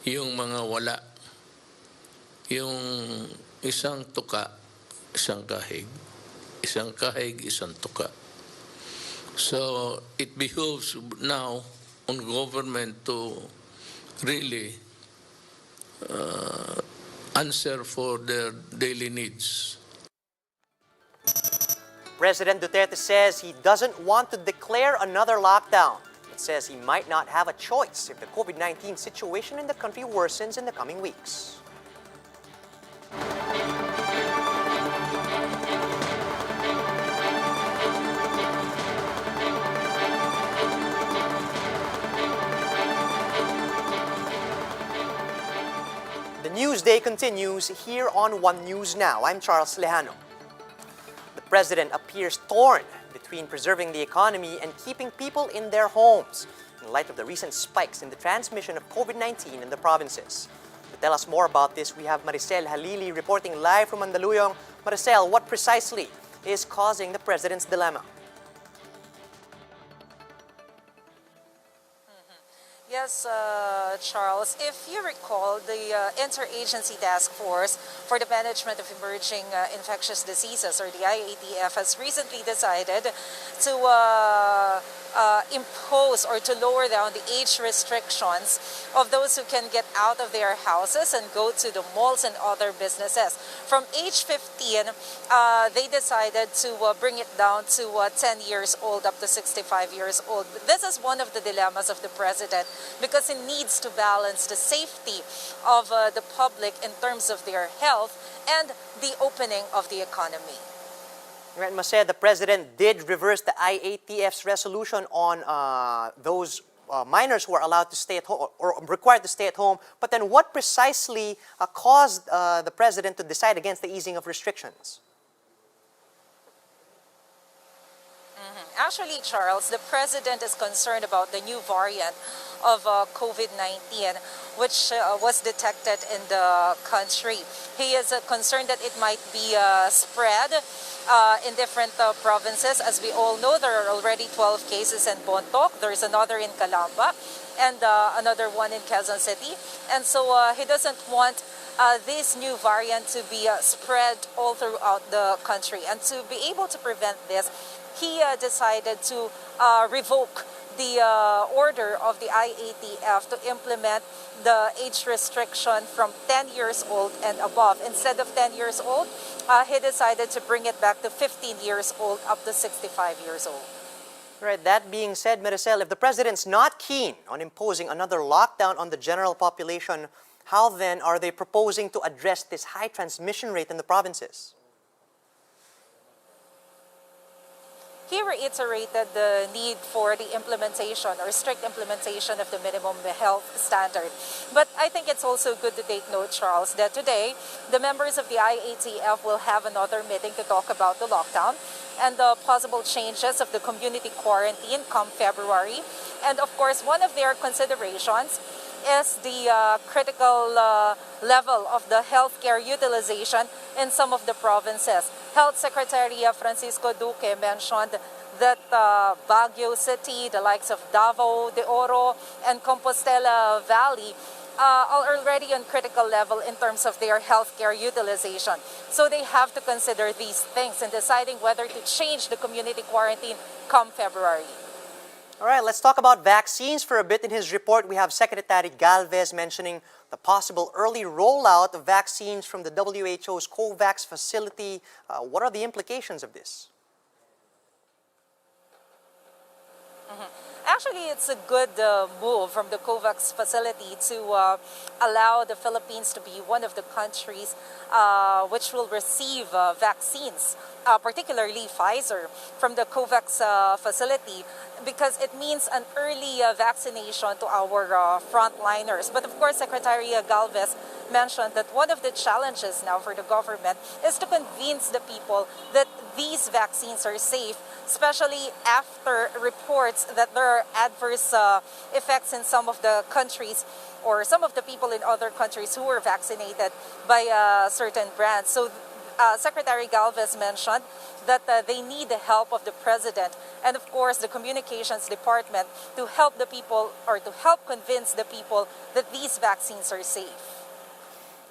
yung mga wala. Yung isang tuka, isang kahig. Isang kahig, isang tuka. So it behooves now on government to really answer for their daily needs. President Duterte says he doesn't want to declare another lockdown. It says he might not have a choice if the COVID-19 situation in the country worsens in the coming weeks. The Newsday continues here on One News Now. I'm Charles Lejano. The president appears torn between preserving the economy and keeping people in their homes in light of the recent spikes in the transmission of COVID-19 in the provinces. To tell us more about this, we have Maricel Halili reporting live from Mandaluyong. Maricel, what precisely is causing the president's dilemma? Yes, Charles, if you recall, the Interagency Task Force for the Management of Emerging Infectious Diseases, or the IATF, has recently decided to impose or to lower down the age restrictions of those who can get out of their houses and go to the malls and other businesses. From age 15, they decided to bring it down to 10 years old up to 65 years old. This is one of the dilemmas of the president because he needs to balance the safety of the public in terms of their health and the opening of the economy. Right, Maricel, the president did reverse the IATF's resolution on those minors who are allowed to stay at home or required to stay at home. But then what precisely caused the president to decide against the easing of restrictions? Actually, Charles, the president is concerned about the new variant of COVID-19, which was detected in the country. He is concerned that it might be spread in different provinces. As we all know, there are already 12 cases in Bontoc. There's another in Calamba and another one in Quezon City. And so he doesn't want this new variant to be spread all throughout the country. And to be able to prevent this, he decided to revoke the order of the IATF to implement the age restriction from 10 years old and above. Instead of 10 years old, he decided to bring it back to 15 years old up to 65 years old. Right, that being said, Maricel, if the president's not keen on imposing another lockdown on the general population, how then are they proposing to address this high transmission rate in the provinces? He reiterated the need for the implementation or strict implementation of the minimum health standard. But I think it's also good to take note, Charles, that today the members of the IATF will have another meeting to talk about the lockdown and the possible changes of the community quarantine come February. And of course, one of their considerations is the critical level of the healthcare utilization in some of the provinces. Health Secretary Francisco Duque mentioned that Baguio City, the likes of Davao de Oro, and Compostela Valley are already on critical level in terms of their healthcare utilization. So they have to consider these things in deciding whether to change the community quarantine come February. All right, let's talk about vaccines for a bit. In his report, we have Secretary Galvez mentioning the possible early rollout of vaccines from the WHO's COVAX facility. What are the implications of this? Actually, it's a good move from the COVAX facility to allow the Philippines to be one of the countries which will receive vaccines, particularly Pfizer, from the COVAX facility, because it means an early vaccination to our frontliners. But of course, Secretary Galvez mentioned that one of the challenges now for the government is to convince the people that these vaccines are safe, especially after reports that there are adverse effects in some of the countries or some of the people in other countries who were vaccinated by certain brands. So Secretary Galvez mentioned that they need the help of the president and, of course, the communications department to help the people or to help convince the people that these vaccines are safe.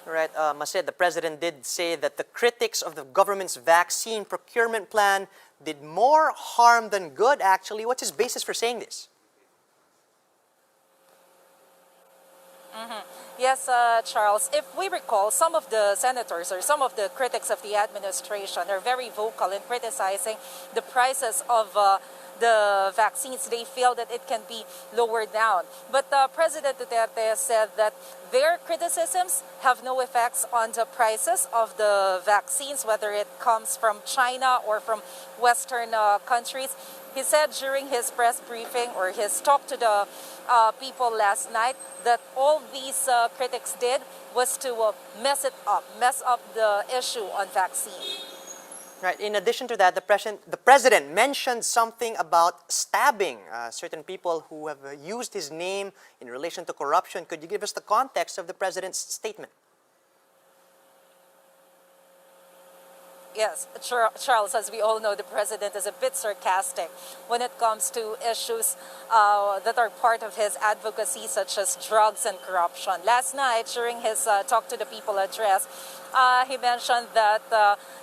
Right, Masid, the president did say that the critics of the government's vaccine procurement plan did more harm than good, actually. What's his basis for saying this? Yes, Charles, if we recall, some of the senators or some of the critics of the administration are very vocal in criticizing the prices of the vaccines. They feel that it can be lowered down. But President Duterte said that their criticisms have no effects on the prices of the vaccines, whether it comes from China or from Western countries. He said during his press briefing or his talk to the people last night that all these critics did was to mess up the issue on vaccine. Right. In addition to that, the president mentioned something about stabbing certain people who have used his name in relation to corruption. Could you give us the context of the president's statement? Yes, Charles, as we all know, the president is a bit sarcastic when it comes to issues that are part of his advocacy, such as drugs and corruption. Last night, during his Talk to the People address, he mentioned that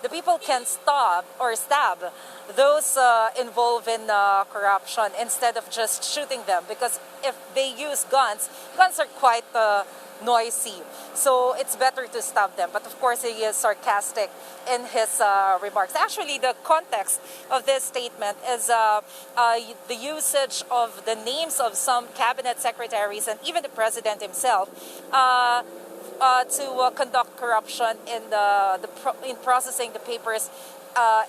the people can stab those involved in corruption instead of just shooting them, because if they use guns are quite noisy. So it's better to stab them. But of course, he is sarcastic in his remarks. Actually, the context of this statement is the usage of the names of some cabinet secretaries and even the president himself to conduct corruption in processing the papers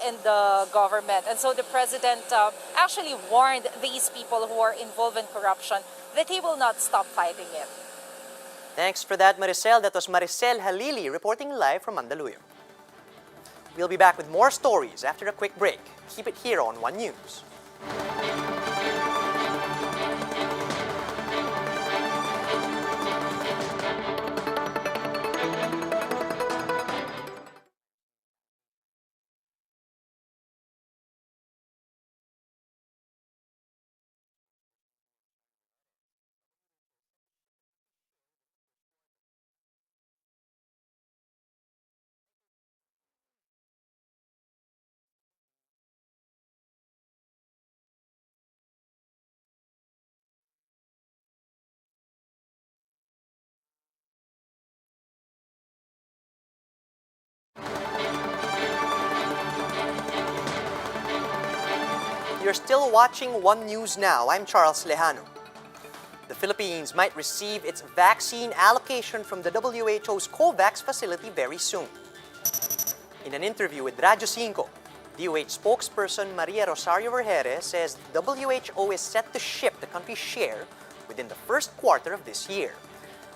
in the government. And so the president actually warned these people who are involved in corruption that he will not stop fighting it. Thanks for that, Maricel. That was Maricel Halili reporting live from Mandaluyong. We'll be back with more stories after a quick break. Keep it here on One News. You're still watching One News Now. I'm Charles Lejano. The Philippines might receive its vaccine allocation from the WHO's COVAX facility very soon. In an interview with Radyo 5, DOH spokesperson Maria Rosario Vergeire says the WHO is set to ship the country's share within the first quarter of this year.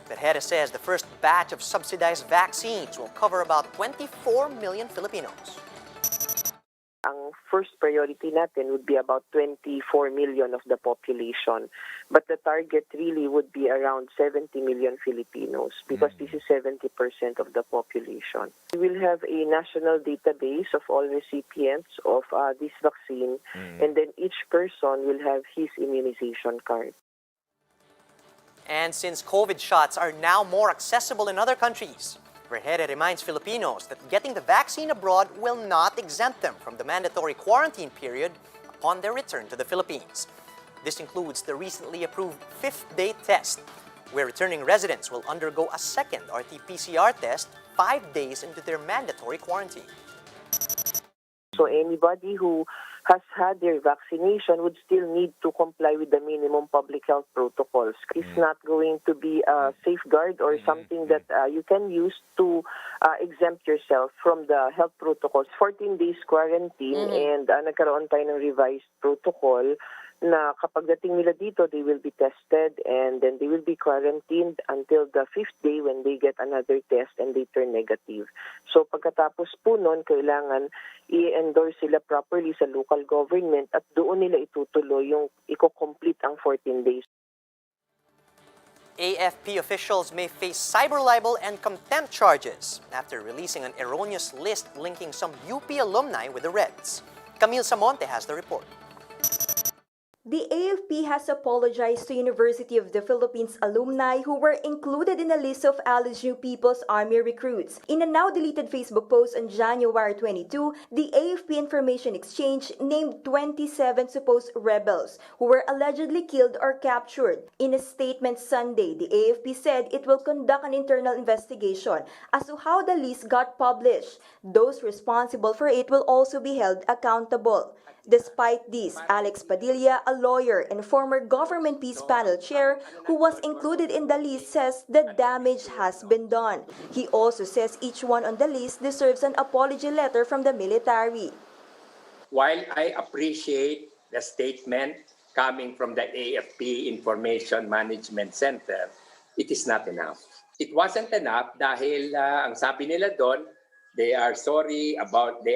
Vergeire says the first batch of subsidized vaccines will cover about 24 million Filipinos. Ang first priority natin would be about 24 million of the population. But the target really would be around 70 million Filipinos because this is 70% of the population. We will have a national database of all recipients of this vaccine, and then each person will have his immunization card. And since COVID shots are now more accessible in other countries, Vergeire reminds Filipinos that getting the vaccine abroad will not exempt them from the mandatory quarantine period upon their return to the Philippines. This includes the recently approved 5th-day test, where returning residents will undergo a second RT-PCR test 5 days into their mandatory quarantine. So anybody who has had their vaccination would still need to comply with the minimum public health protocols. It's not going to be a safeguard or something that you can use to exempt yourself from the health protocols. 14 days quarantine and nagkaroon tayo ng revised protocol na kapag dating nila dito, they will be tested and then they will be quarantined until the 5th day when they get another test and they turn negative. So pagkatapos po nun, kailangan i-endorse sila properly sa local government at doon nila itutuloy yung i-complete ang 14 days. AFP officials may face cyber libel and contempt charges after releasing an erroneous list linking some UP alumni with the Reds. Camille Samonte has the report. The AFP has apologized to University of the Philippines alumni who were included in a list of alleged People's Army recruits. In a now-deleted Facebook post on January 22, the AFP Information Exchange named 27 supposed rebels who were allegedly killed or captured. In a statement Sunday, the AFP said it will conduct an internal investigation as to how the list got published. Those responsible for it will also be held accountable. Despite this, Alex Padilla, a lawyer and former government peace panel chair who was included in the list, says the damage has been done. He also says each one on the list deserves an apology letter from the military. While I appreciate the statement coming from the AFP Information Management Center, it is not enough. It wasn't enough dahil ang sabi nila doon, they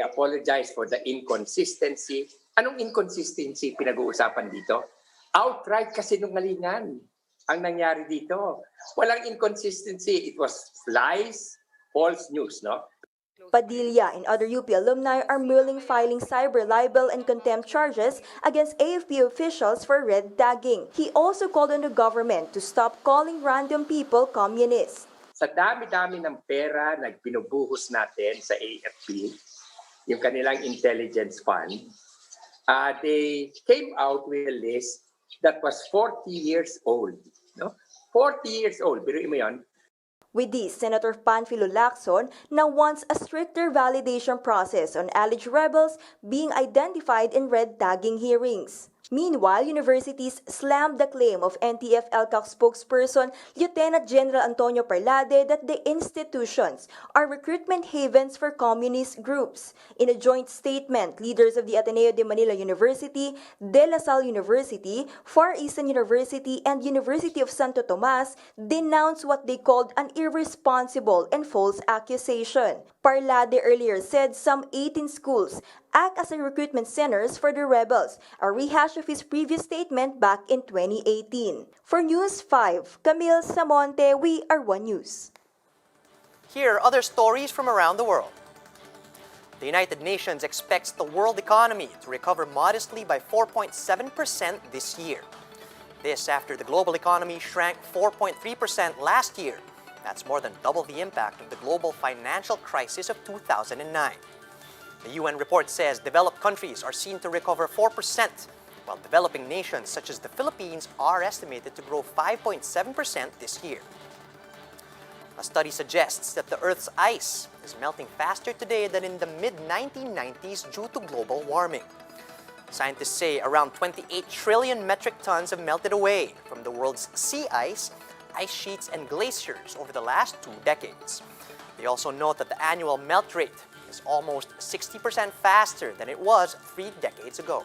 apologize for the inconsistency. Anong inconsistency pinag-uusapan dito? Outright kasinungalingan ang nangyari dito. Walang inconsistency. It was lies, false news, no? Padilla and other UP alumni are merely filing cyber libel and contempt charges against AFP officials for red tagging. He also called on the government to stop calling random people communists. Sa dami-dami ng pera na binubuhos natin sa AFP, yung kanilang intelligence fund, they came out with a list that was 40 years old. No? 40 years old. Biruin mo yun? With this, Senator Panfilo Lacson now wants a stricter validation process on alleged rebels being identified in red tagging hearings. Meanwhile, universities slammed the claim of NTF-ELCAC spokesperson Lieutenant General Antonio Parlade that the institutions are recruitment havens for communist groups. In a joint statement, leaders of the Ateneo de Manila University, De La Salle University, Far Eastern University, and University of Santo Tomas denounced what they called an irresponsible and false accusation. Parlade earlier said some 18 schools act as a recruitment centers for the rebels, a rehash of his previous statement back in 2018. For News 5, Camille Samonte, we are One News. Here are other stories from around the world. The United Nations expects the world economy to recover modestly by 4.7% this year. This after the global economy shrank 4.3% last year. That's more than double the impact of the global financial crisis of 2009. The UN report says developed countries are seen to recover 4%, while developing nations such as the Philippines are estimated to grow 5.7% this year. A study suggests that the Earth's ice is melting faster today than in the mid-1990s due to global warming. Scientists say around 28 trillion metric tons have melted away from the world's sea ice sheets, and glaciers over the last 2 decades. They also note that the annual melt rate is almost 60% faster than it was 3 decades ago.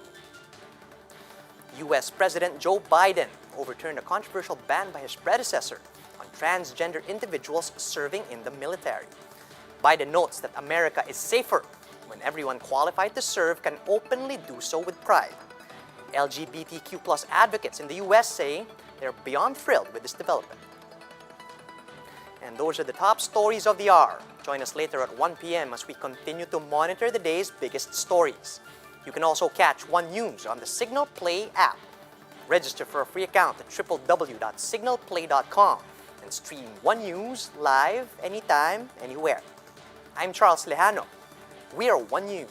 U.S. President Joe Biden overturned a controversial ban by his predecessor on transgender individuals serving in the military. Biden notes that America is safer when everyone qualified to serve can openly do so with pride. LGBTQ+ advocates in the U.S. say they're beyond thrilled with this development. And those are the top stories of the hour. Join us later at 1 p.m. as we continue to monitor the day's biggest stories. You can also catch One News on the Signal Play app. Register for a free account at www.signalplay.com and stream One News live anytime, anywhere. I'm Charles Lejano. We are One News.